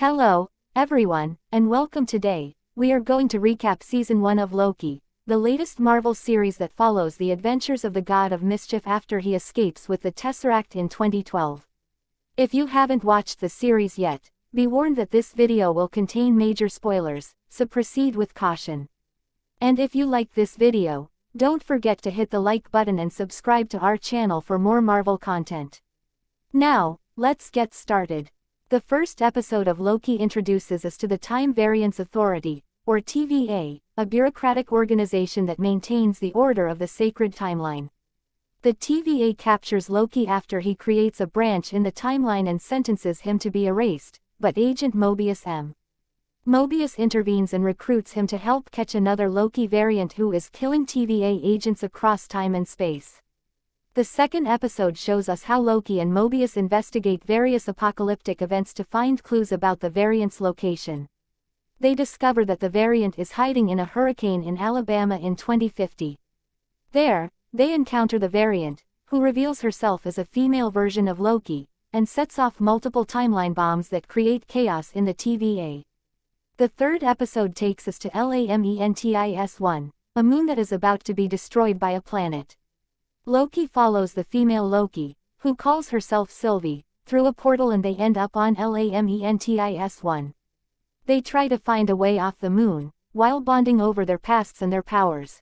Hello, everyone, and welcome today. We are going to recap Season 1 of Loki, the latest Marvel series that follows the adventures of the God of Mischief after he escapes with the Tesseract in 2012. If you haven't watched the series yet, be warned that this video will contain major spoilers, so proceed with caution. And if you like this video, don't forget to hit the like button and subscribe to our channel for more Marvel content. Now, let's get started. The first episode of Loki introduces us to the Time Variance Authority, or TVA, a bureaucratic organization that maintains the order of the sacred timeline. The TVA captures Loki after he creates a branch in the timeline and sentences him to be erased, but Agent Mobius M. Mobius intervenes and recruits him to help catch another Loki variant who is killing TVA agents across time and space. The second episode shows us how Loki and Mobius investigate various apocalyptic events to find clues about the variant's location. They discover that the variant is hiding in a hurricane in Alabama in 2050. There, they encounter the variant, who reveals herself as a female version of Loki, and sets off multiple timeline bombs that create chaos in the TVA. The third episode takes us to Lamentis-1, a moon that is about to be destroyed by a planet. Loki follows the female Loki, who calls herself Sylvie, through a portal and they end up on Lamentis-1. They try to find a way off the moon, while bonding over their pasts and their powers.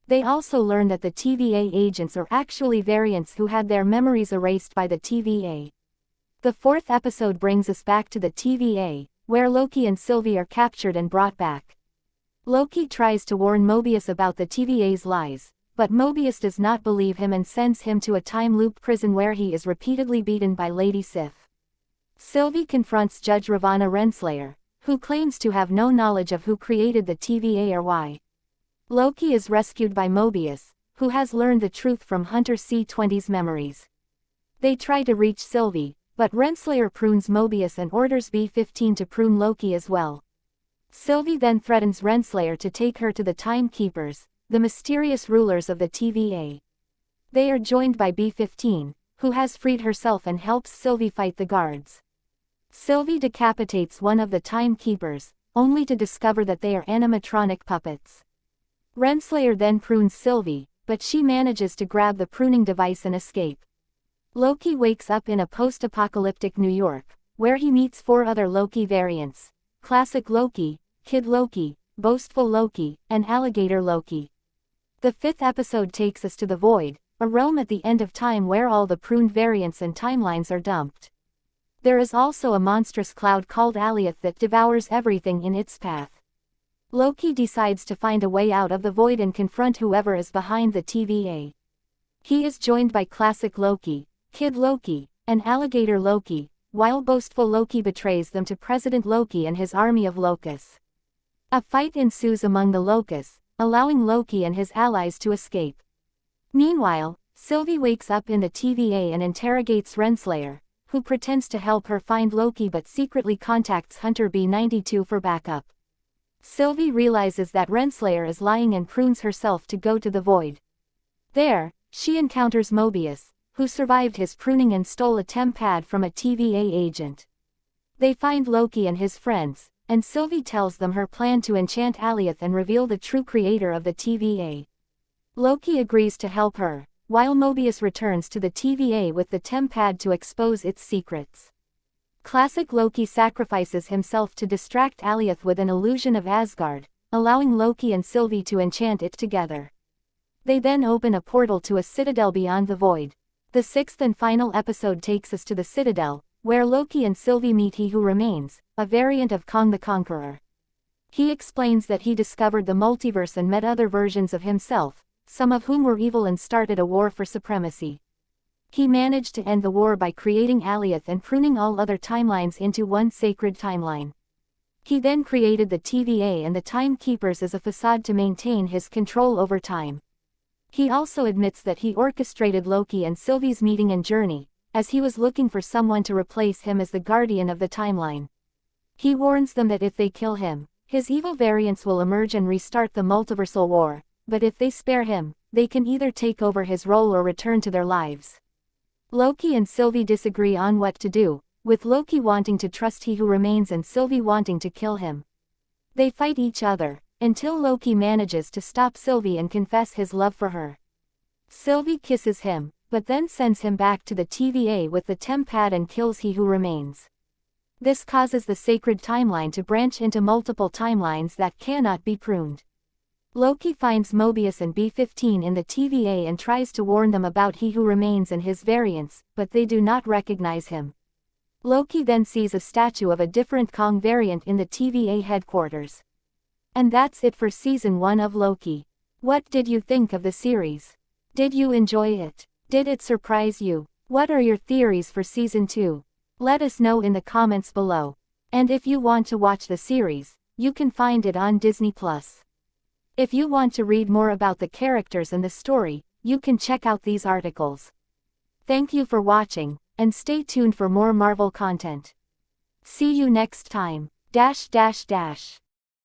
They also learn that the TVA agents are actually variants who had their memories erased by the TVA. The fourth episode brings us back to the TVA, where Loki and Sylvie are captured and brought back. Loki tries to warn Mobius about the TVA's lies, but Mobius does not believe him and sends him to a time loop prison where he is repeatedly beaten by Lady Sif. Sylvie confronts Judge Ravonna Renslayer, who claims to have no knowledge of who created the TVA or why. Loki is rescued by Mobius, who has learned the truth from Hunter C-20's memories. They try to reach Sylvie, but Renslayer prunes Mobius and orders B-15 to prune Loki as well. Sylvie then threatens Renslayer to take her to the Timekeepers, the mysterious rulers of the TVA. They are joined by B-15, who has freed herself and helps Sylvie fight the guards. Sylvie decapitates one of the Timekeepers, only to discover that they are animatronic puppets. Renslayer then prunes Sylvie, but she manages to grab the pruning device and escape. Loki wakes up in a post-apocalyptic New York, where he meets 4 other Loki variants: Classic Loki, Kid Loki, Boastful Loki, and Alligator Loki. The fifth episode takes us to the Void, a realm at the end of time where all the pruned variants and timelines are dumped. There is also a monstrous cloud called Alioth that devours everything in its path. Loki decides to find a way out of the Void and confront whoever is behind the TVA. He is joined by Classic Loki, Kid Loki, and Alligator Loki, while Boastful Loki betrays them to President Loki and his army of locusts. A fight ensues among the locusts, allowing Loki and his allies to escape. Meanwhile, Sylvie wakes up in the TVA and interrogates Renslayer, who pretends to help her find Loki but secretly contacts Hunter B-92 for backup. Sylvie realizes that Renslayer is lying and prunes herself to go to the Void. There, she encounters Mobius, who survived his pruning and stole a TemPad from a TVA agent. They find Loki and his friends, and Sylvie tells them her plan to enchant Alioth and reveal the true creator of the TVA. Loki agrees to help her, while Mobius returns to the TVA with the TemPad to expose its secrets. Classic Loki sacrifices himself to distract Alioth with an illusion of Asgard, allowing Loki and Sylvie to enchant it together. They then open a portal to a citadel beyond the Void. The sixth and final episode takes us to the Citadel, where Loki and Sylvie meet He Who Remains, a variant of Kong the Conqueror. He explains that he discovered the multiverse and met other versions of himself, some of whom were evil and started a war for supremacy. He managed to end the war by creating Alioth and pruning all other timelines into one sacred timeline. He then created the TVA and the Timekeepers as a facade to maintain his control over time. He also admits that he orchestrated Loki and Sylvie's meeting and journey, as he was looking for someone to replace him as the guardian of the timeline. He warns them that if they kill him, his evil variants will emerge and restart the multiversal war, but if they spare him, they can either take over his role or return to their lives. Loki and Sylvie disagree on what to do, with Loki wanting to trust He Who Remains and Sylvie wanting to kill him. They fight each other, until Loki manages to stop Sylvie and confess his love for her. Sylvie kisses him, but then sends him back to the TVA with the tempad and kills He Who Remains. This causes the sacred timeline to branch into multiple timelines that cannot be pruned. Loki finds Mobius and B-15 in the TVA and tries to warn them about He Who Remains and his variants, but they do not recognize him. Loki then sees a statue of a different Kong variant in the TVA headquarters. And that's it for Season 1 of Loki. What did you think of the series? Did you enjoy it? Did it surprise you? What are your theories for Season 2? Let us know in the comments below. And if you want to watch the series, you can find it on Disney+. If you want to read more about the characters and the story, you can check out these articles. Thank you for watching, and stay tuned for more Marvel content. See you next time.